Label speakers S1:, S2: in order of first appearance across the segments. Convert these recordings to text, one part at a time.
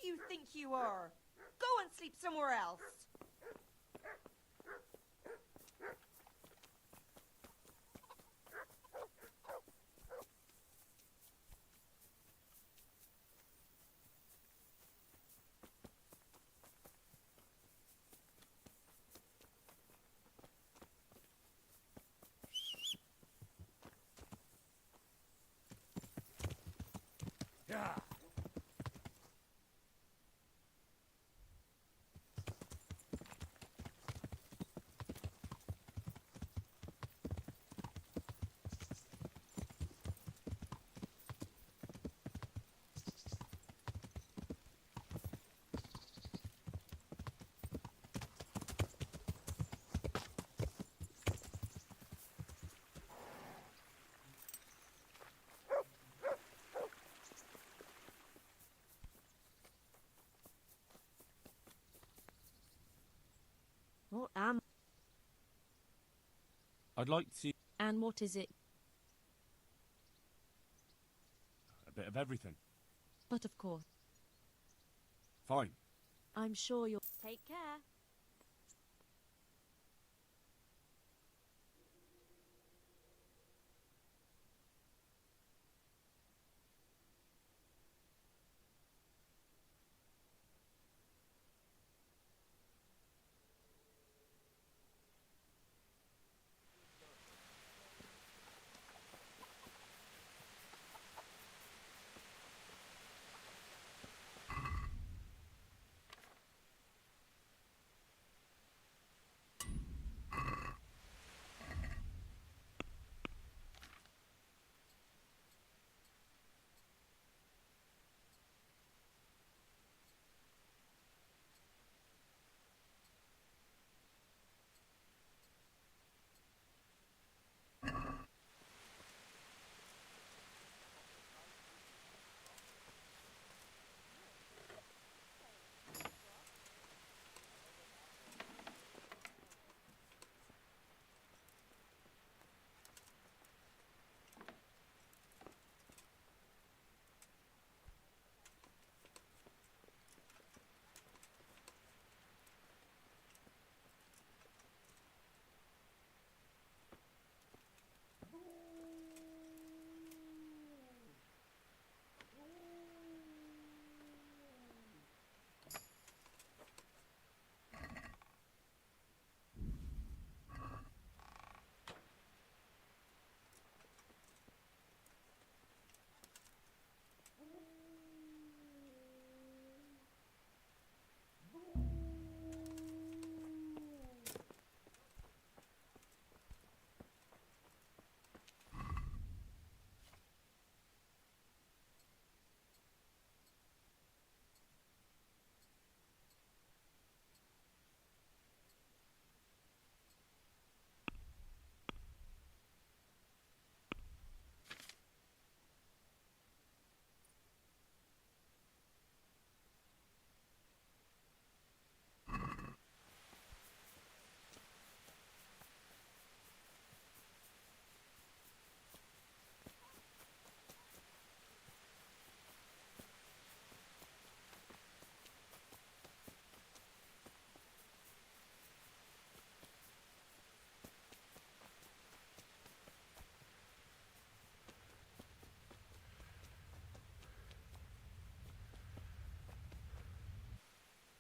S1: do you think you are? Go and sleep somewhere else.
S2: Yeah.
S3: What am...
S2: I'd like to...
S3: And what is it?
S2: a bit of everything.
S3: But of course,
S2: Fine.
S3: I'm sure you'll... Take care.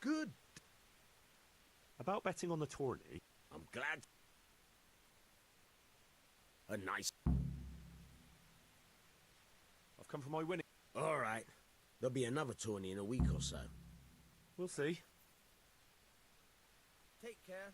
S4: Good.
S2: About betting on the tourney.
S4: I'm glad. A nice...
S2: I've come for my winning.
S4: All right. There'll be another tourney in a week or so.
S2: We'll see.
S4: Take care.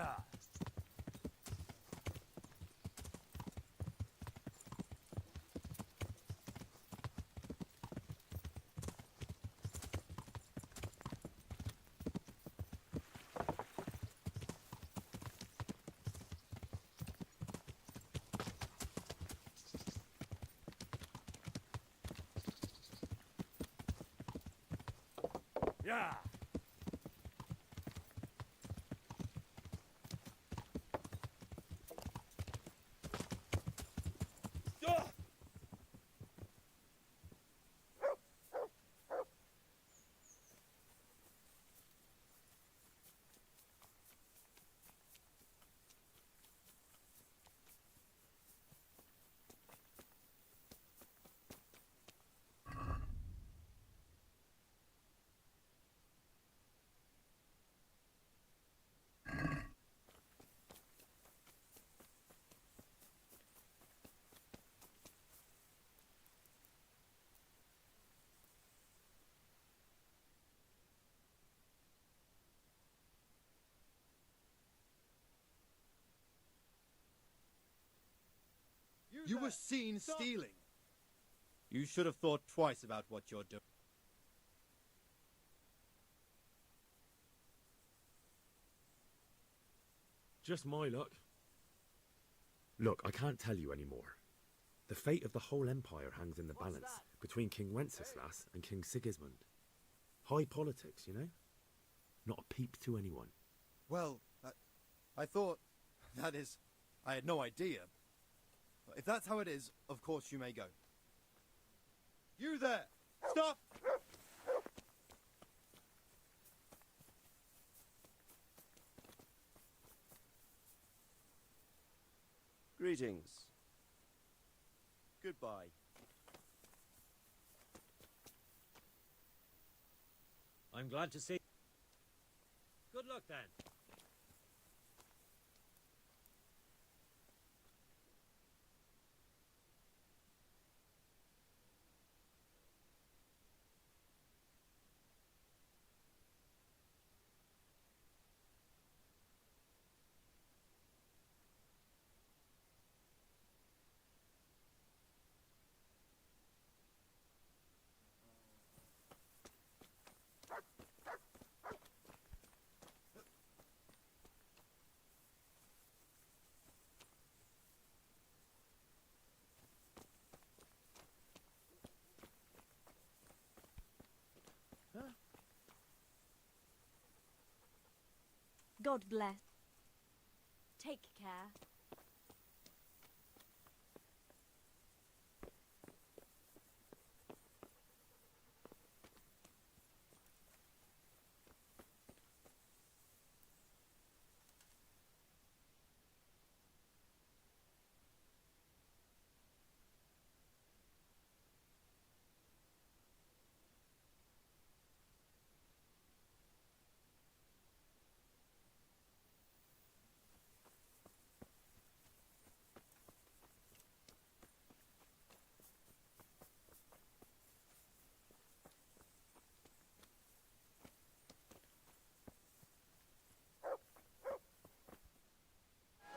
S2: Yeah. Yeah.
S5: You were seen stealing. You should have thought twice about what you're doing.
S2: Just my luck. Look, I can't tell you anymore. The fate of the whole empire hangs in the balance between King Wenceslas and King Sigismund. High politics, you know? Not a peep to anyone.
S5: Well, I thought... That is, I had no idea. If that's how it is, of course you may go. You there! Stop!
S6: Greetings. Goodbye.
S7: I'm glad to see. Good luck then.
S3: God bless. Take care.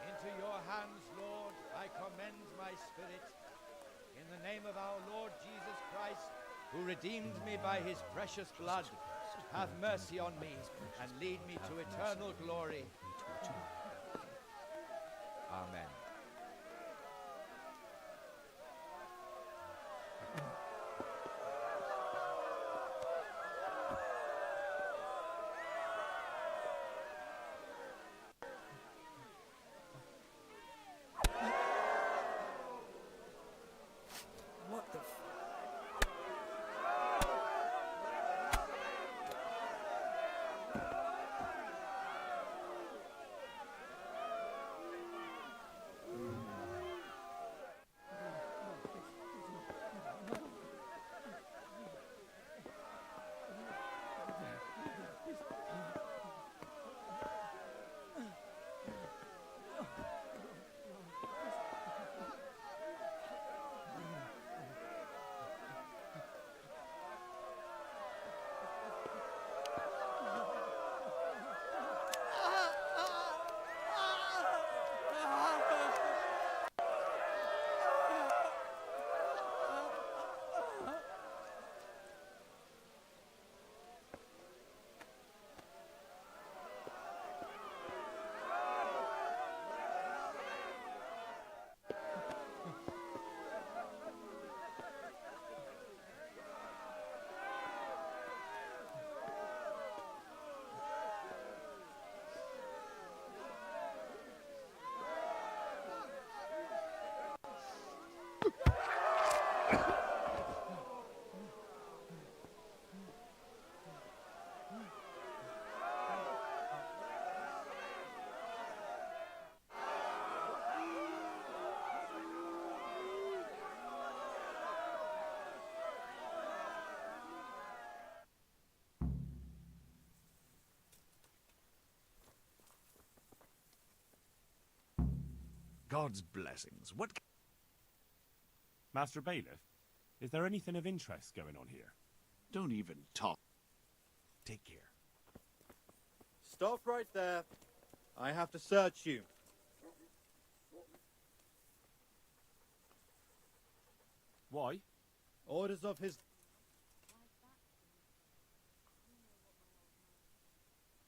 S8: Into your hands, Lord, I commend my spirit. In the name of our Lord Jesus Christ, who redeemed me by his precious blood, have mercy on me and lead me to eternal glory. Amen.
S4: What the
S9: God's blessings. What?
S2: Master Bailiff, is there anything of interest going on here?
S9: Don't even talk. Take care.
S5: Stop right there. I have to search you.
S2: Why?
S5: Orders of his...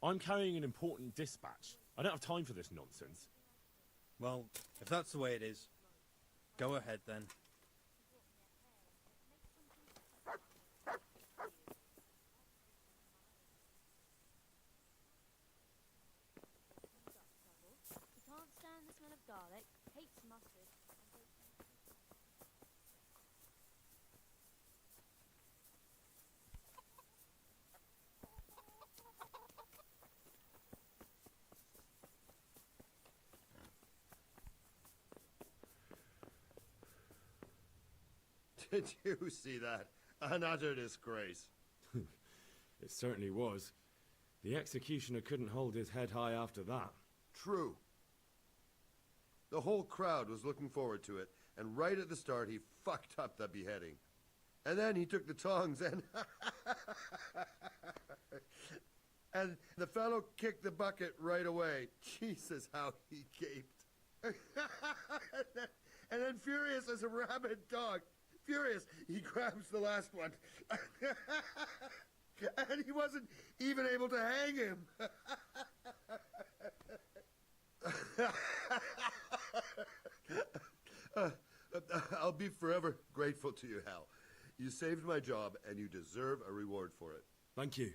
S2: I'm carrying an important dispatch. I don't have time for this nonsense.
S5: Well, if that's the way it is, go ahead then.
S3: He can't stand the smell of garlic, hates mustard.
S10: Did you see that? An utter disgrace.
S2: It certainly was. The executioner couldn't hold his head high after that.
S10: True. The whole crowd was looking forward to it, and right at the start he fucked up the beheading. And then he took the tongs and... and the fellow kicked the bucket right away. Jesus, how he gaped. And then furious as a rabid dog. Furious, he grabs the last one. And he wasn't even able to hang him. I'll be forever grateful to you, Hal. You saved my job, and you deserve a reward for it.
S2: Thank you.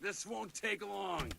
S9: This won't take long.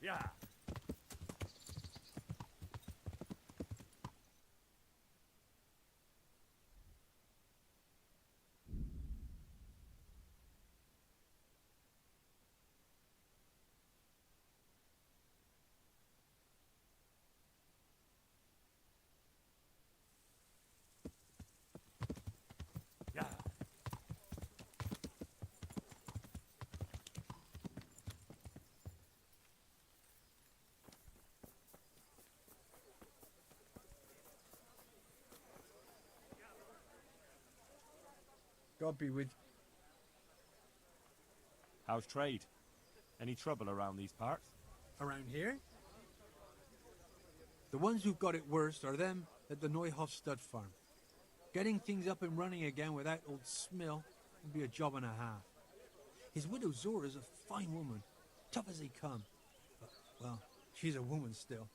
S9: Yeah. Yeah.
S11: God be with you.
S7: How's trade? Any trouble around these parts?
S11: Around here? The ones who've got it worst are them at the Neuhoff stud farm. Getting things up and running again without old Smill would be a job and a half. His widow Zora's a fine woman, tough as they come. But, well, she's a woman still.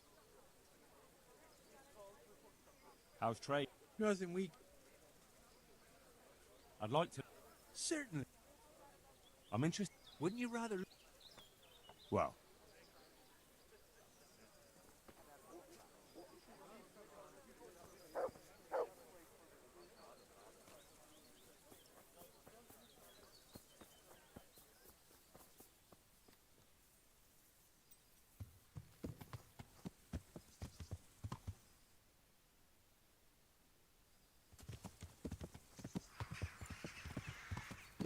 S7: How's trade?
S11: Nothing we...
S7: I'd like to...
S11: Certainly.
S7: I'm interested...
S11: Wouldn't you rather...
S7: Well,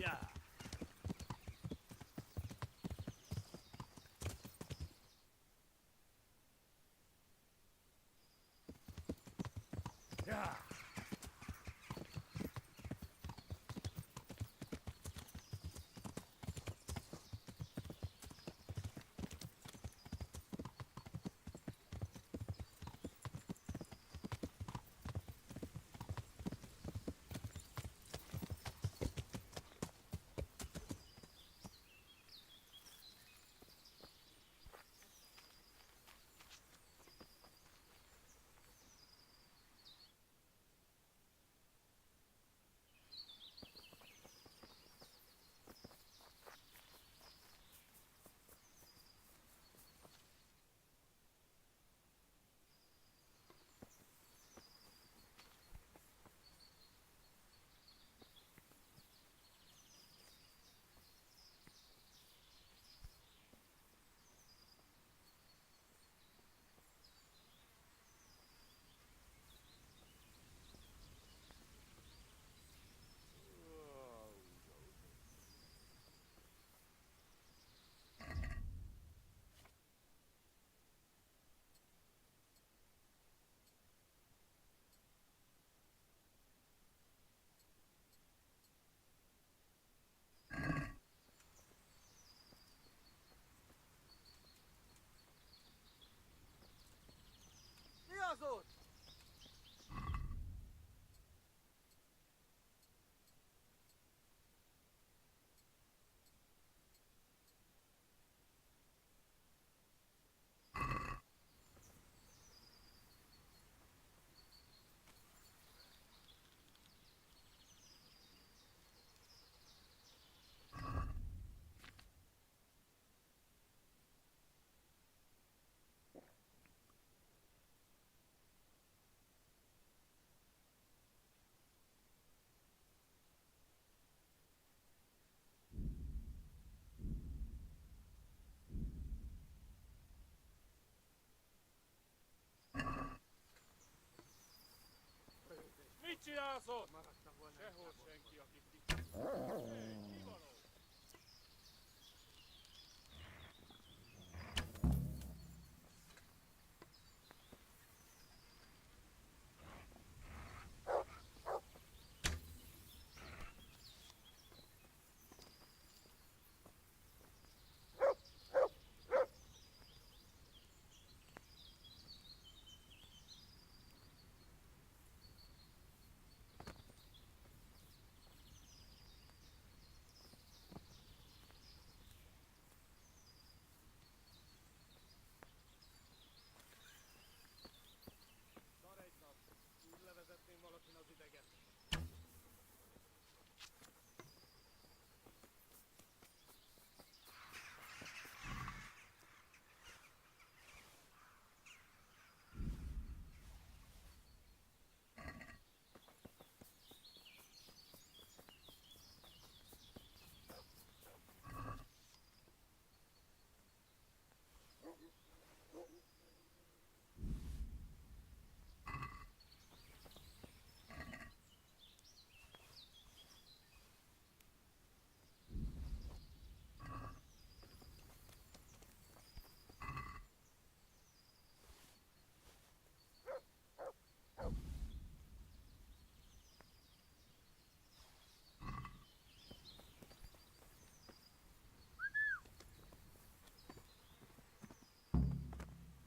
S9: Yeah. Yeah.
S7: Mit csinálsz ott? Sehol senki, aki...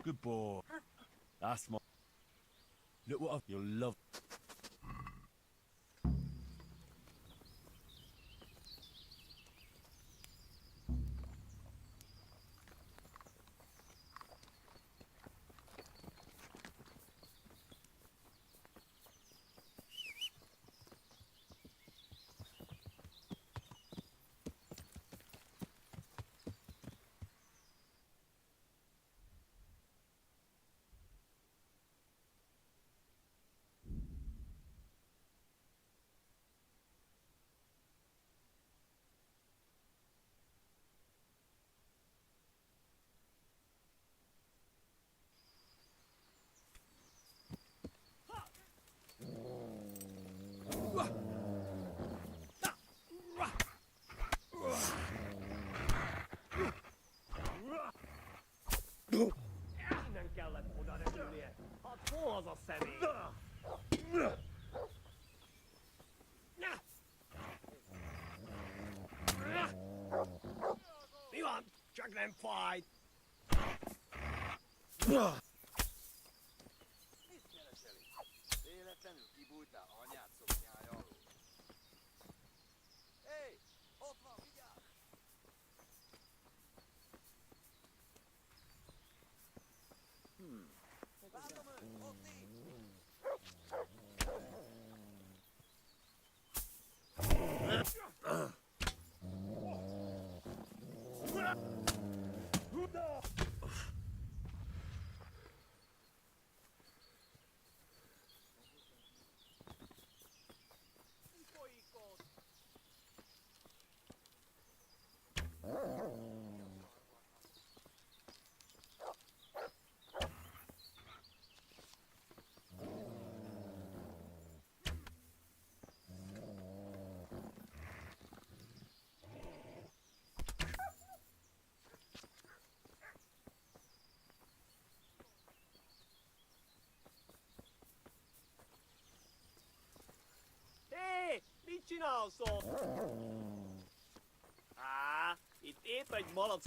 S9: Good boy. That's my... Look what I've... You'll love...
S12: Innen kellett oda repülnie. Hát hol az a személy? Mi van? Csak nem fáj.
S13: Mit keresel itt? Véletlenül kibújtál anyád szoknyája alól. Hé! Ott van, vigyázz! Látom őt, ott így!
S12: Mi folyik ott? Hé! Mit csinálsz ott? Á, itt épp egy malac...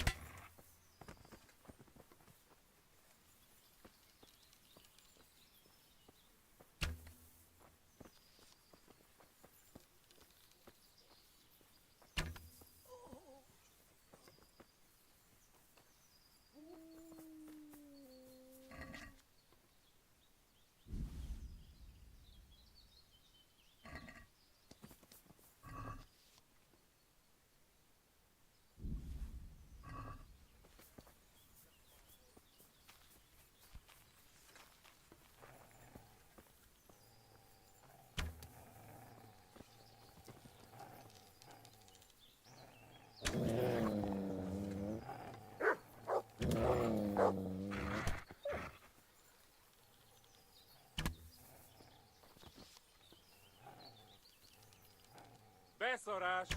S14: Beszarás!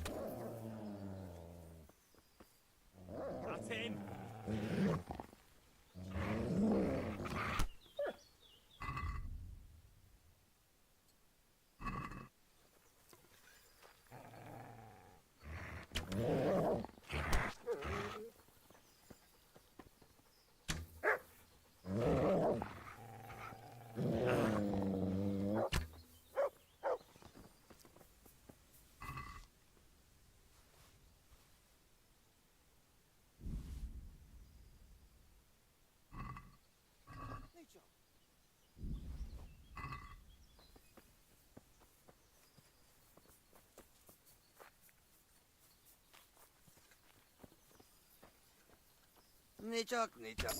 S12: Hát én...
S13: Nicsak, nicsak.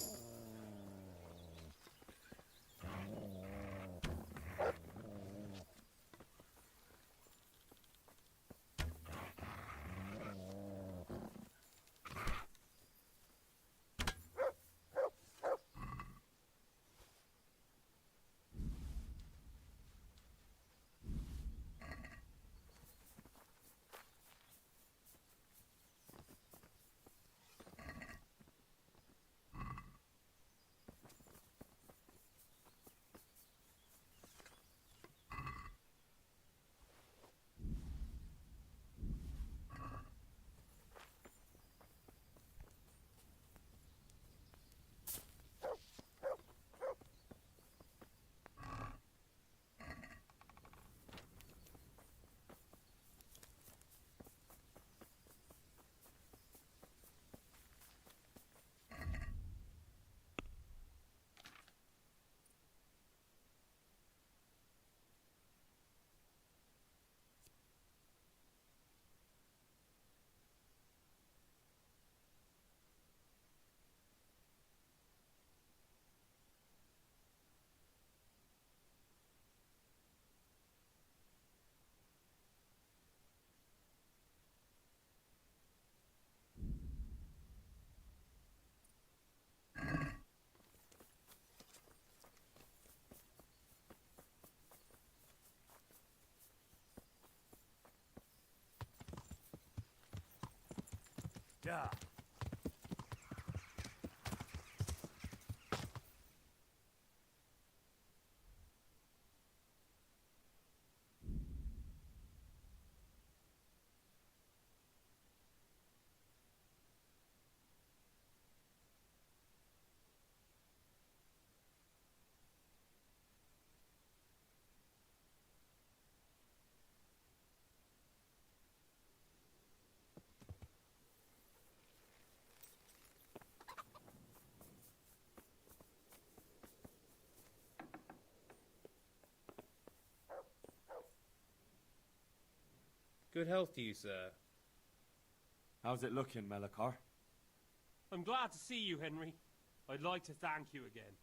S9: Yeah.
S14: Good health to you, sir.
S2: How's it looking, Melikar?
S15: I'm glad to see you, Henry. I'd like to thank you again.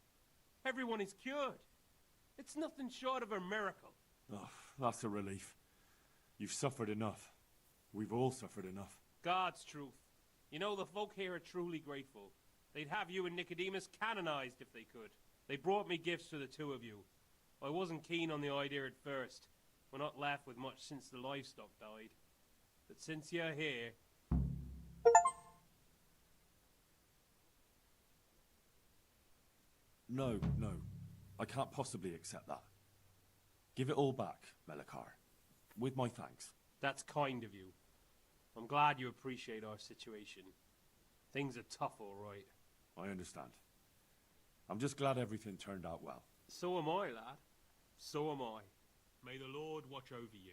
S15: Everyone is cured. It's nothing short of a miracle.
S9: Oh, that's a relief. You've suffered enough. We've all suffered enough.
S15: God's truth. You know, the folk here are truly grateful. They'd have you and Nicodemus canonized if they could. They brought me gifts for the two of you. I wasn't keen on the idea at first. We're not left with much since the livestock died. But since you're here...
S9: No. I can't possibly accept that. Give it all back, Melikar. With my thanks.
S15: That's kind of you. I'm glad you appreciate our situation. Things are tough, all right.
S9: I understand. I'm just glad everything turned out well.
S15: So am I, lad. So am I. May the Lord watch over you.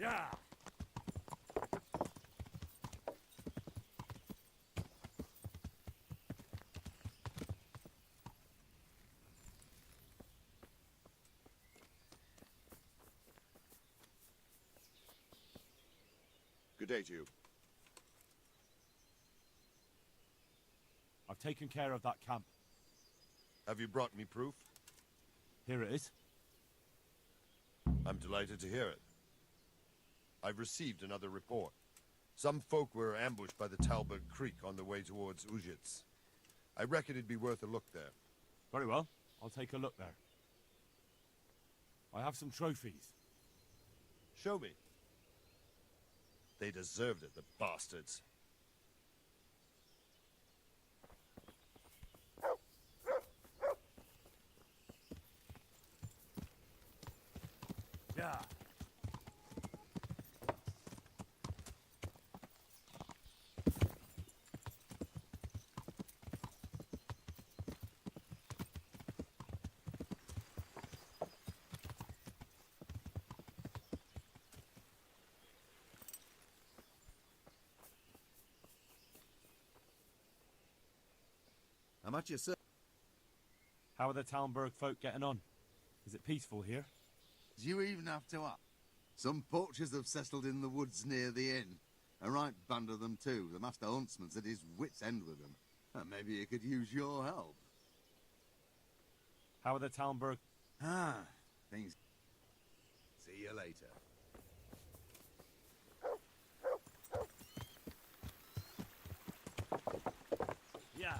S9: Yeah.
S10: Good day to you.
S9: I've taken care of that camp.
S10: Have you brought me proof?
S9: Here it is.
S10: I'm delighted to hear it. I've received another report. Some folk were ambushed by the Talbot Creek on the way towards Ujits. I reckon it'd be worth a look there.
S9: Very well. I'll take a look there. I have some trophies.
S10: Show me. They deserved it, the bastards.
S9: Yeah.
S5: How much you say?
S9: How are the Talmberg folk getting on? Is it peaceful here?
S16: Do you even have to up? Some poachers have settled in the woods near the inn. A right band of them too. The master huntsman's at his wit's end with them. Maybe he could use your help.
S9: How are the Talmberg?
S16: Things... See you later.
S9: Yeah.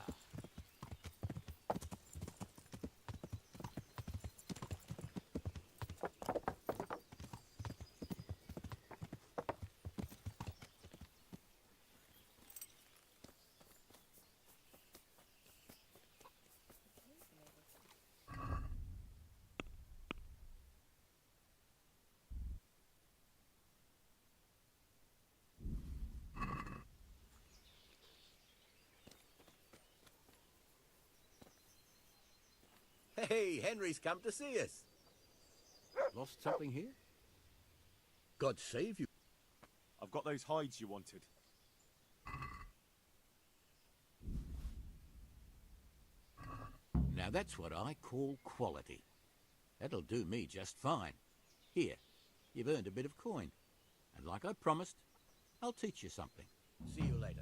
S4: Hey, Henry's come to see us. Lost something here? God save you.
S9: I've got those hides you wanted.
S17: Now that's what I call quality. That'll do me just fine. Here, you've earned a bit of coin. And like I promised, I'll teach you something.
S4: See you later.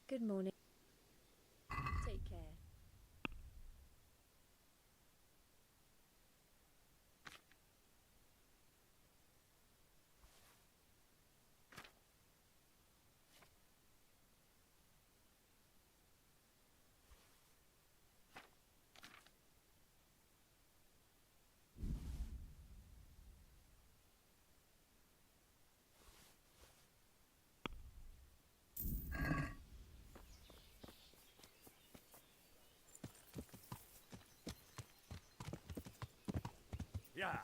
S3: Good morning. Take care.
S9: Yeah.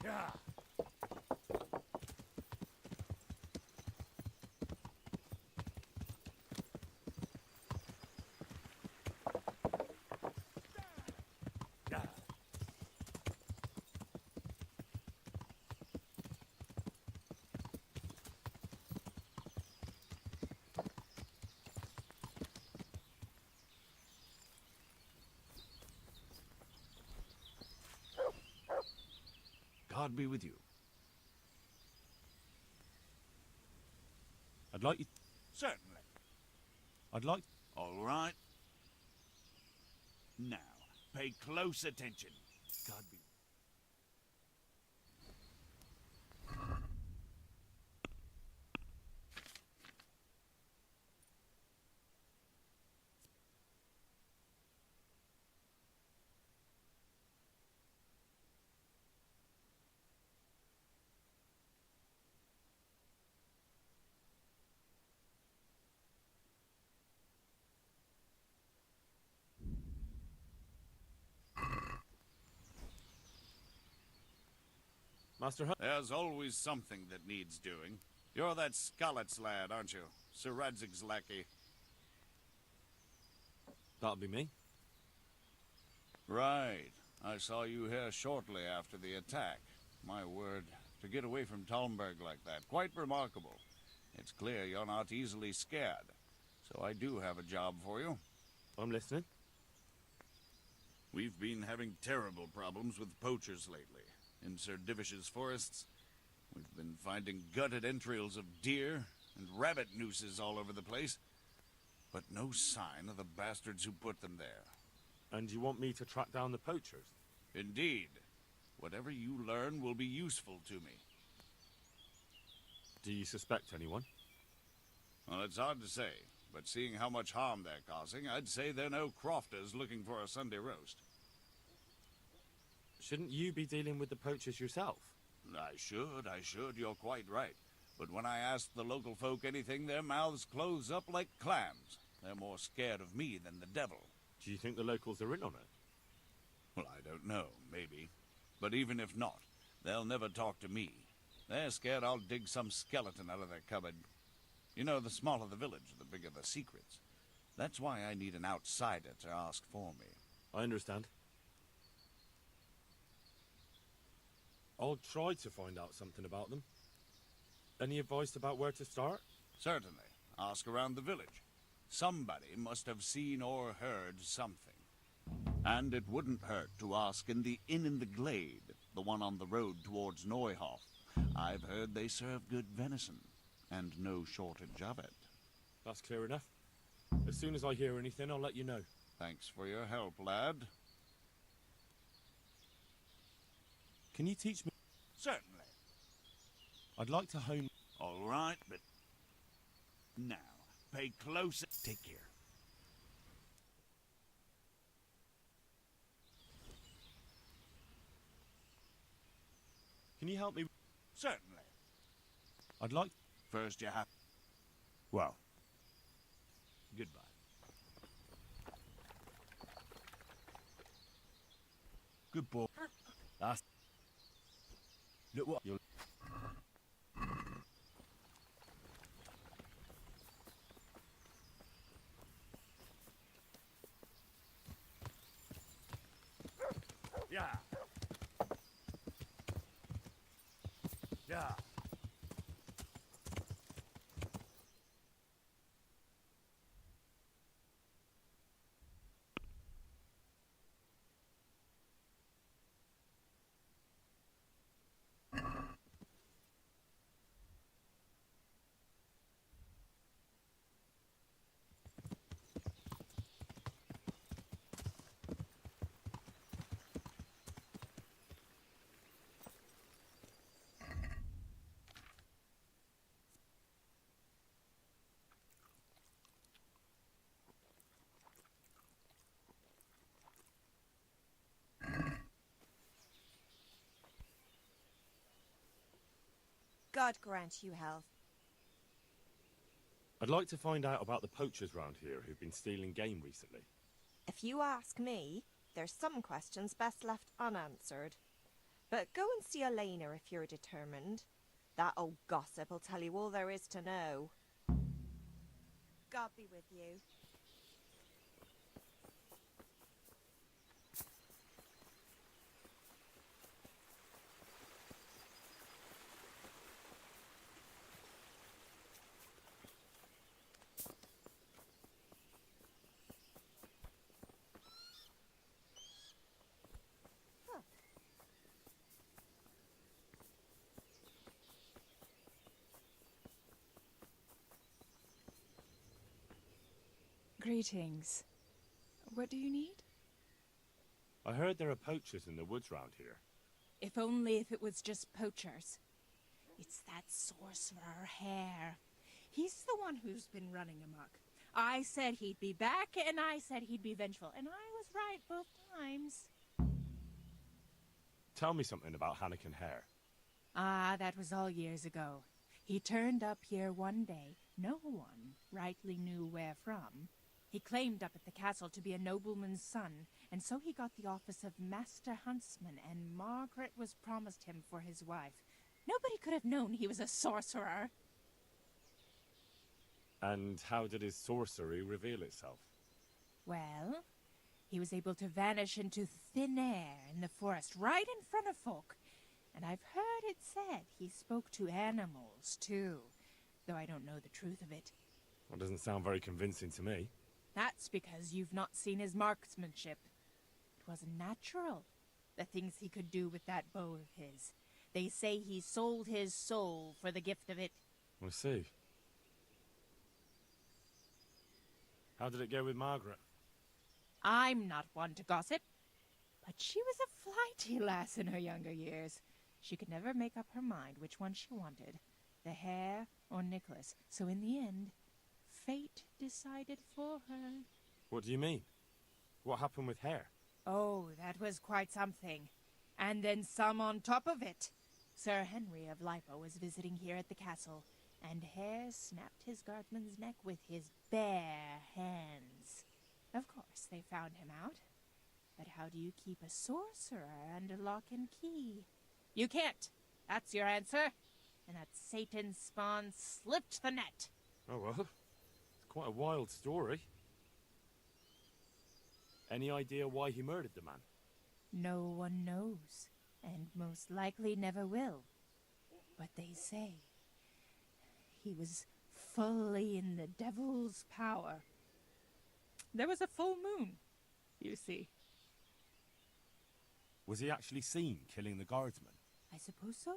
S9: Yeah. Yeah. God be with you. I'd like you...
S18: Certainly.
S9: I'd like...
S18: All right. Now, pay close attention.
S9: God be...
S2: Master Hunt?
S18: There's always something that needs doing. You're that Scarlet's lad, aren't you? Sir Radzig's lackey.
S2: That'll be me.
S18: Right. I saw you here shortly after the attack. My word, to get away from Talmberg like that, quite remarkable. It's clear you're not easily scared. So I do have a job for you.
S2: I'm listening.
S18: We've been having terrible problems with poachers lately. In Sir Divish's forests, we've been finding gutted entrails of deer and rabbit nooses all over the place. But no sign of the bastards who put them there.
S2: And you want me to track down the poachers?
S18: Indeed. Whatever you learn will be useful to me.
S2: Do you suspect anyone?
S18: Well, it's hard to say, but seeing how much harm they're causing, I'd say they're no crofters looking for a Sunday roast.
S2: Shouldn't you be dealing with the poachers yourself?
S18: I should, you're quite right. But when I ask the local folk anything, their mouths close up like clams. They're more scared of me than the devil.
S2: Do you think the locals are in on it?
S18: Well, I don't know, maybe. But even if not, they'll never talk to me. They're scared I'll dig some skeleton out of their cupboard. You know, the smaller the village, the bigger the secrets. That's why I need an outsider to ask for me.
S2: I understand. I'll try to find out something about them. Any advice about where to start?
S18: Certainly. Ask around the village. Somebody must have seen or heard something. And it wouldn't hurt to ask in the inn in the glade, the one on the road towards Neuhof. I've heard they serve good venison, and no shortage of it.
S2: That's clear enough. As soon as I hear anything, I'll let you know.
S18: Thanks for your help, lad.
S2: Can you teach me?
S18: Certainly.
S2: I'd like to hone...
S18: All right, but... Now, pay close...
S2: Take care. Can you help me?
S18: Certainly.
S2: I'd like...
S18: First you have... Well, goodbye.
S2: Good boy. That's... Look what... You're...
S18: Yeah. Yeah.
S1: God grant you health.
S2: I'd like to find out about the poachers round here who've been stealing game recently.
S1: If you ask me, there's some questions best left unanswered. But go and see Elena if you're determined. That old gossip will tell you all there is to know. God be with you.
S19: Greetings. What do you need?
S2: I heard there are poachers in the woods round here.
S19: If only if it was just poachers. It's that sorcerer Hare. He's the one who's been running amok. I said he'd be back, and I said he'd be vengeful, and I was right both times.
S2: Tell me something about Hannikin Hare.
S19: Ah, that was all years ago. He turned up here one day. No one rightly knew where from. He claimed up at the castle to be a nobleman's son, and so he got the office of Master Huntsman, and Margaret was promised him for his wife. Nobody could have known he was a sorcerer.
S9: And how did his sorcery reveal itself?
S19: Well, he was able to vanish into thin air in the forest right in front of folk. And I've heard it said he spoke to animals, too, though I don't know the truth of it.
S9: Well, doesn't sound very convincing to me.
S19: That's because you've not seen his marksmanship. It wasn't natural, the things he could do with that bow of his. They say he sold his soul for the gift of it.
S9: I see. How did it go with Margaret?
S19: I'm not one to gossip, but she was a flighty lass in her younger years. She could never make up her mind which one she wanted, the hare or Nicholas, so in the end, fate decided for her.
S9: What do you mean? What happened with Hare?
S19: Oh, that was quite something. And then some on top of it. Sir Henry of Lipo was visiting here at the castle, and Hare snapped his guardsman's neck with his bare hands. Of course, they found him out. But how do you keep a sorcerer under lock and key? You can't. That's your answer. And that Satan spawn slipped the net.
S9: Oh well, it's quite a wild story. Any idea why he murdered the man?
S19: No one knows, and most likely never will. But they say he was fully in the devil's power. There was a full moon, you see.
S9: Was he actually seen killing the guardsman?
S19: I suppose so.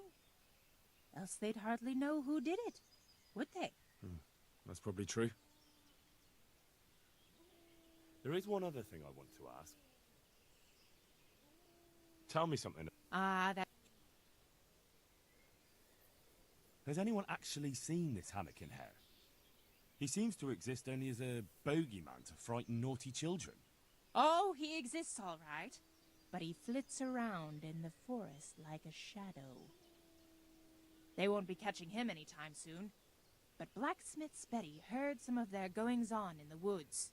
S19: Else they'd hardly know who did it, would they?
S9: That's probably true. There is one other thing I want to ask. Tell me something.
S19: That...
S9: Has anyone actually seen this Hammock in Hare? He seems to exist only as a bogeyman to frighten naughty children.
S19: Oh, he exists all right. But he flits around in the forest like a shadow. They won't be catching him anytime soon. But Blacksmith's Betty heard some of their goings-on in the woods.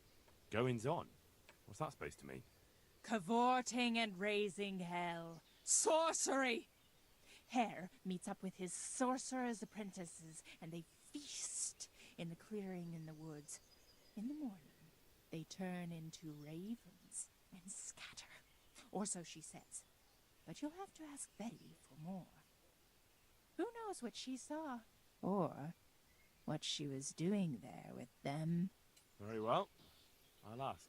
S9: Goings-on? What's that supposed to mean?
S19: Cavorting and raising hell. Sorcery! Hare meets up with his sorcerer's apprentices, and they feast in the clearing in the woods. In the morning, they turn into ravens and scatter. Or so she says. But you'll have to ask Betty for more. Who knows what she saw? Or what she was doing there with them?
S9: Very well. I'll ask.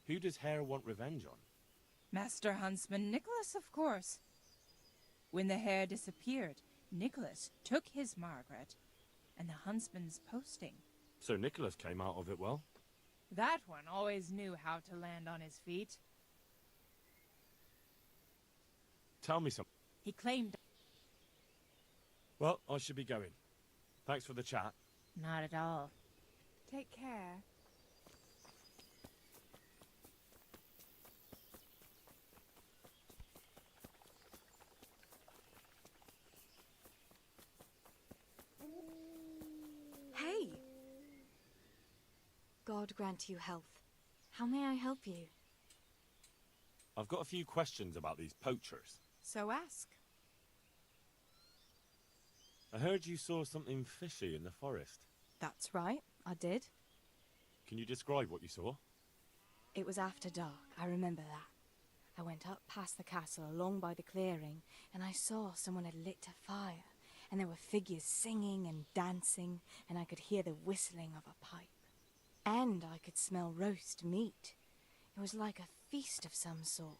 S9: Who does Hare want revenge on?
S19: Master Huntsman Nicholas, of course. When the hare disappeared, Nicholas took his Margaret and the huntsman's posting.
S9: So Nicholas came out of it well?
S19: That one always knew how to land on his feet.
S9: Tell me something.
S19: He claimed...
S9: Well, I should be going. Thanks for the chat.
S19: Not at all. Take care.
S20: Hey! God grant you health. How may I help you?
S9: I've got a few questions about these poachers.
S20: So ask.
S9: I heard you saw something fishy in the forest.
S20: That's right, I did.
S9: Can you describe what you saw?
S20: It was after dark, I remember that. I went up past the castle along by the clearing, and I saw someone had lit a fire, and there were figures singing and dancing, and I could hear the whistling of a pipe. And I could smell roast meat. It was like a feast of some sort.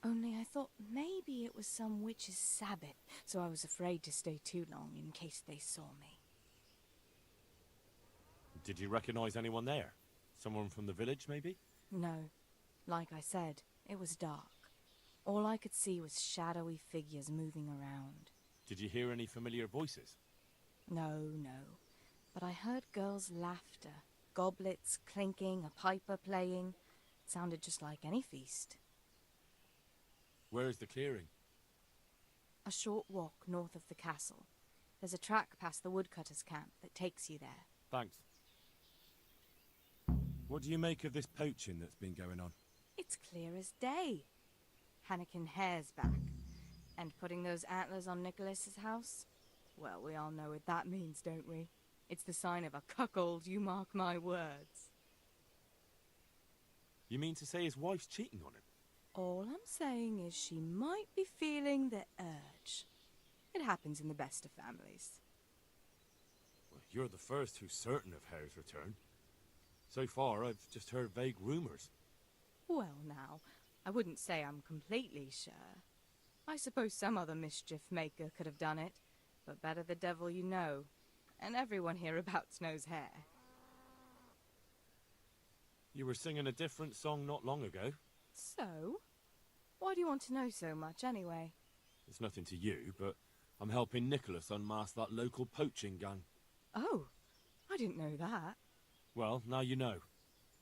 S20: Only I thought maybe it was some witch's Sabbath, so I was afraid to stay too long in case they saw me.
S9: Did you recognize anyone there? Someone from the village, maybe?
S20: No. Like I said, it was dark. All I could see was shadowy figures moving around.
S9: Did you hear any familiar voices?
S20: No. But I heard girls' laughter, goblets clinking, a piper playing. It sounded just like any feast.
S9: Where is the clearing?
S20: A short walk north of the castle. There's a track past the woodcutter's camp that takes you there.
S9: Thanks. What do you make of this poaching that's been going on?
S20: It's clear as day. Hannikin Hare's back. And putting those antlers on Nicholas's house? Well, we all know what that means, don't we? It's the sign of a cuckold, you mark my words.
S9: You mean to say his wife's cheating on him?
S20: All I'm saying is she might be feeling the urge. It happens in the best of families.
S9: Well, you're the first who's certain of Hare's return. So far, I've just heard vague rumours.
S20: Well, now, I wouldn't say I'm completely sure. I suppose some other mischief maker could have done it, but better the devil you know. And everyone hereabouts knows Hare.
S9: You were singing a different song not long ago.
S20: So? Why do you want to know so much, anyway?
S9: It's nothing to you, but I'm helping Nicholas unmask that local poaching gang.
S20: Oh, I didn't know that.
S9: Well, now you know.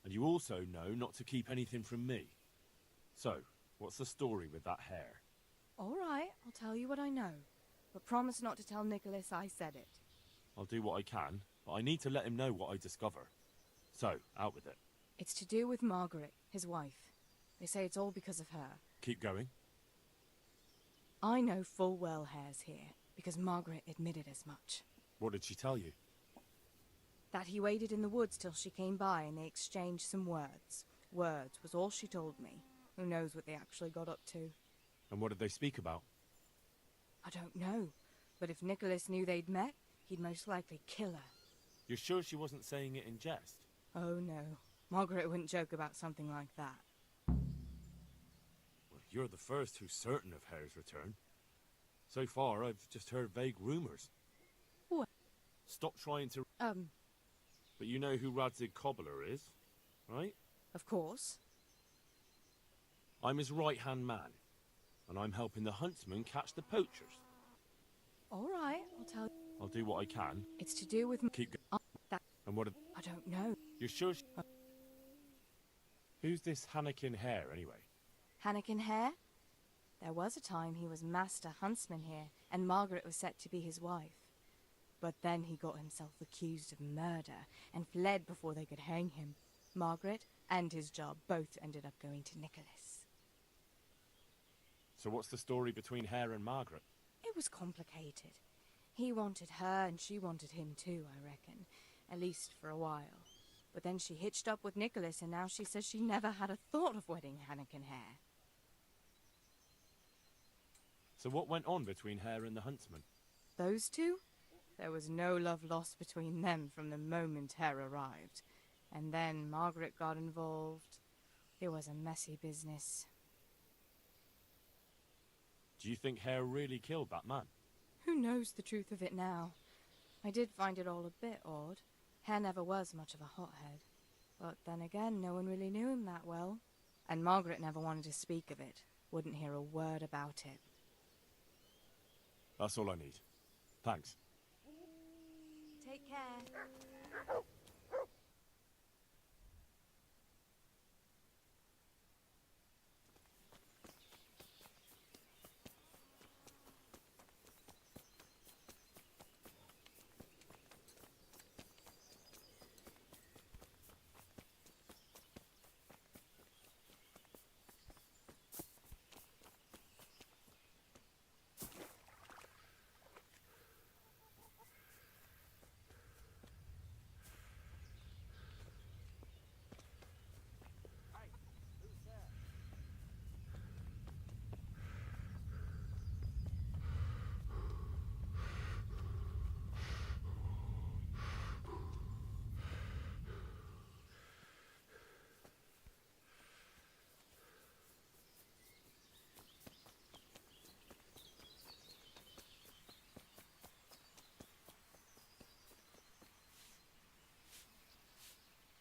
S9: And you also know not to keep anything from me. So, what's the story with that Hare?
S20: All right, I'll tell you what I know. But promise not to tell Nicholas I said it.
S9: I'll do what I can, but I need to let him know what I discover. So, out with it.
S20: It's to do with Margaret, his wife. They say it's all because of her.
S9: Keep going.
S20: I know full well Hare's here, because Margaret admitted as much.
S9: What did she tell you?
S20: That he waited in the woods till she came by and they exchanged some words. Words was all she told me. Who knows what they actually got up to.
S9: And what did they speak about?
S20: I don't know. But if Nicholas knew they'd met, he'd most likely kill her.
S9: You're sure she wasn't saying it in jest?
S20: Oh, no. Margaret wouldn't joke about something like that.
S9: Well, you're the first who's certain of Hare's return. So far, I've just heard vague rumours.
S20: What?
S9: Stop trying to... But you know who Radzig Cobbler is, right?
S20: Of course.
S9: I'm his right-hand man, and I'm helping the huntsmen catch the poachers.
S20: All right, I'll tell you.
S9: I'll do what I can.
S20: It's to do with...
S9: Keep going. And what...
S20: I don't know.
S9: You're sure... Who's this Hannikin Hare, anyway?
S20: Hannikin Hare? There was a time he was master huntsman here, and Margaret was set to be his wife. But then he got himself accused of murder, and fled before they could hang him. Margaret and his job both ended up going to Nicholas.
S9: So what's the story between Hare and Margaret?
S20: It was complicated. He wanted her, and she wanted him too, I reckon. At least for a while. But then she hitched up with Nicholas, and now she says she never had a thought of wedding Hannikin Hare.
S9: So what went on between Hare and the huntsman?
S20: Those two? There was no love lost between them from the moment Hare arrived. And then Margaret got involved. It was a messy business.
S9: Do you think Hare really killed that man?
S20: Who knows the truth of it now? I did find it all a bit odd. Hare never was much of a hothead. But then again, no one really knew him that well. And Margaret never wanted to speak of it. Wouldn't hear a word about it.
S9: That's all I need. Thanks.
S20: Take care.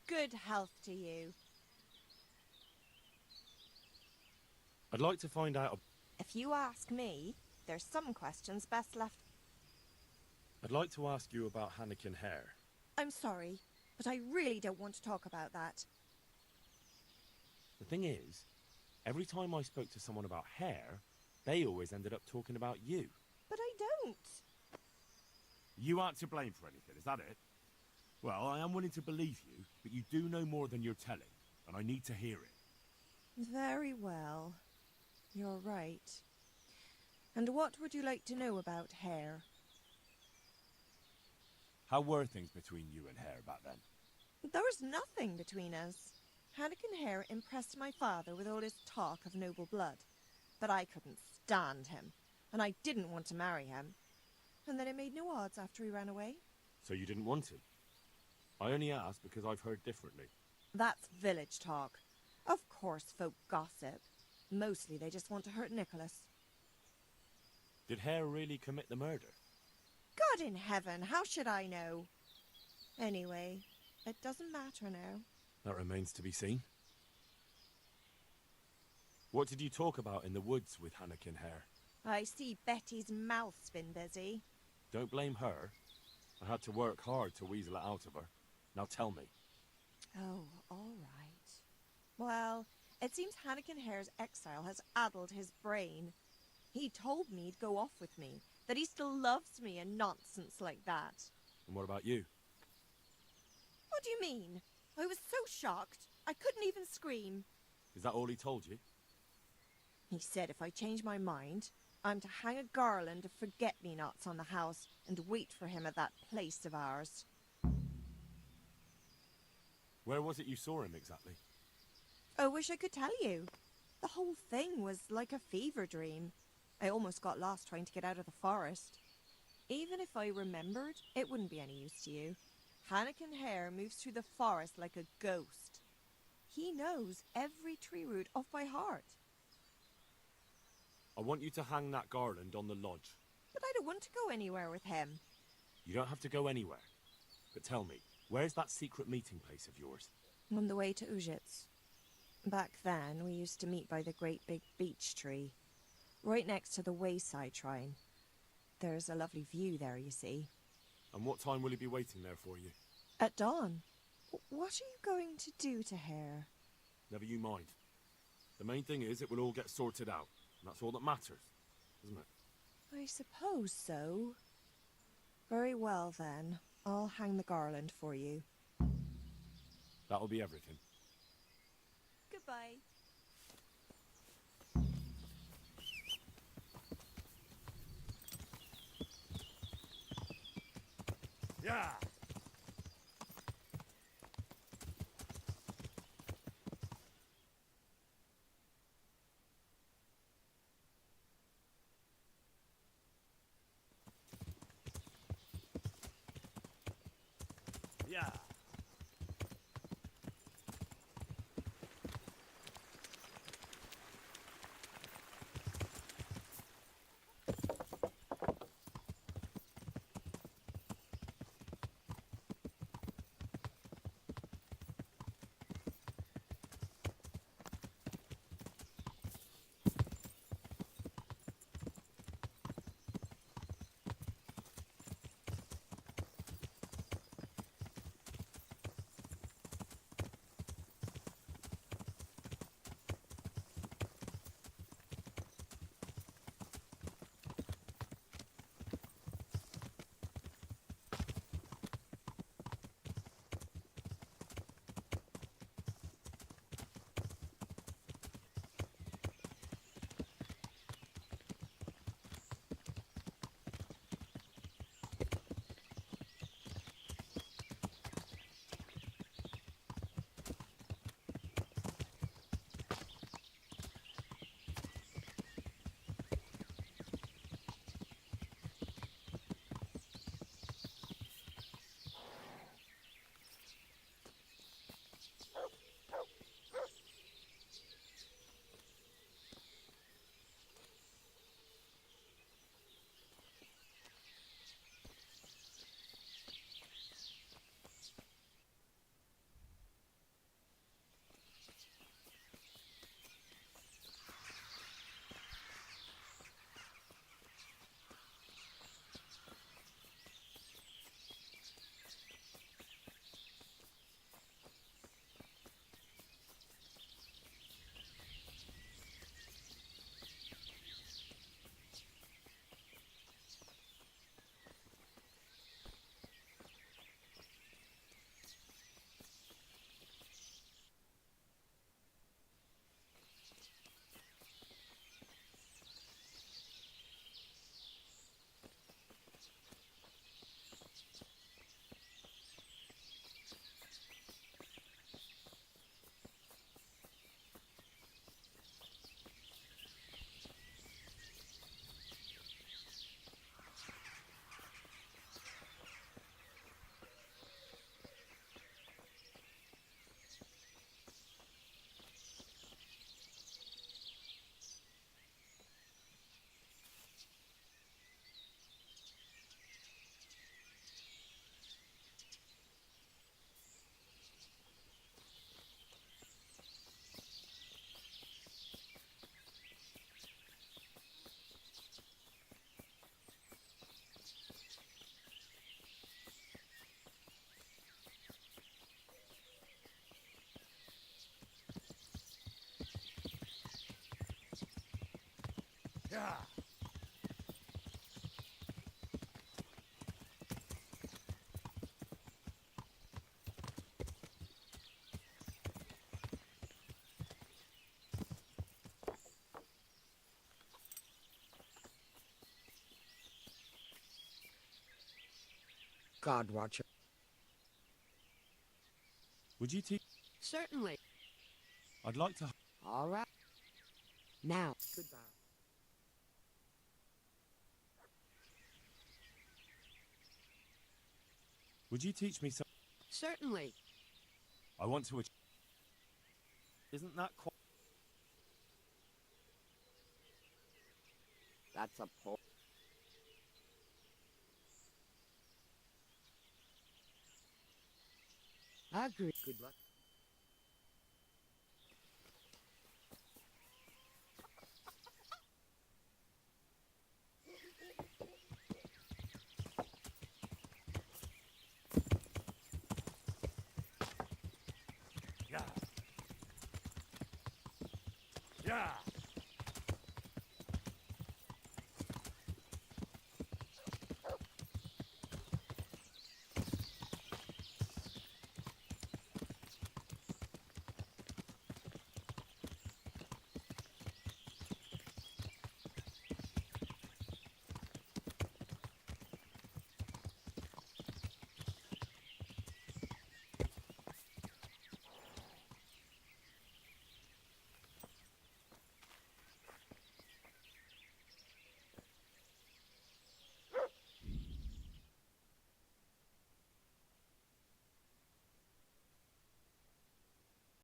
S1: Good health to you.
S9: I'd like to find out...
S1: If you ask me, there's some questions best left...
S9: I'd like to ask you about Hannikin Hare.
S1: I'm sorry, but I really don't want to talk about that.
S9: The thing is, every time I spoke to someone about Hare, they always ended up talking about you.
S1: But I don't.
S9: You aren't to blame for anything, is that it? Well, I am willing to believe you, but you do know more than you're telling, and I need to hear it.
S1: Very well. You're right. And what would you like to know about Hare?
S9: How were things between you and Hare back then?
S1: There was nothing between us. Hannikin Hare impressed my father with all his talk of noble blood, but I couldn't stand him, and I didn't want to marry him. And then it made no odds after he ran away.
S9: So you didn't want him? I only asked because I've heard differently.
S1: That's village talk. Of course folk gossip. Mostly they just want to hurt Nicholas.
S9: Did Hare really commit the murder?
S1: God in heaven, how should I know? Anyway, it doesn't matter now.
S9: That remains to be seen. What did you talk about in the woods with Hannikin Hare?
S1: I see Betty's mouth's been busy.
S9: Don't blame her. I had to work hard to weasel it out of her. Now tell me.
S1: Oh, all right. Well, it seems Hannikin Hare's exile has addled his brain. He told me he'd go off with me, that he still loves me and nonsense like that.
S9: And what about you?
S1: What do you mean? I was so shocked, I couldn't even scream.
S9: Is that all he told you?
S1: He said if I change my mind, I'm to hang a garland of forget-me-nots on the house and wait for him at that place of ours.
S9: Where was it you saw him exactly?
S1: I wish I could tell you. The whole thing was like a fever dream. I almost got lost trying to get out of the forest. Even if I remembered, it wouldn't be any use to you. Hannikin Hare moves through the forest like a ghost. He knows every tree root off by heart.
S9: I want you to hang that garland on the lodge.
S1: But I don't want to go anywhere with him.
S9: You don't have to go anywhere. But tell me, where's that secret meeting place of yours?
S1: On the way to Ujits. Back then, we used to meet by the great big beech tree, right next to the wayside shrine. There's a lovely view there, you see.
S9: And what time will he be waiting there for you?
S1: At dawn. What are you going to do to Hare?
S9: Never you mind. The main thing is it will all get sorted out. And that's all that matters, isn't it?
S1: I suppose so. Very well, then. I'll hang the garland for you.
S9: That'll be everything.
S1: Goodbye.
S9: Yeah! Yeah! Yeah.
S21: God watch.
S9: Would you teach?
S21: Certainly.
S9: I'd like to.
S21: All right. Now, goodbye.
S9: Would you teach me some?
S21: Certainly.
S9: I want to. Isn't that quite?
S21: That's a poor. I agree. Good luck.
S9: Yeah. Yeah.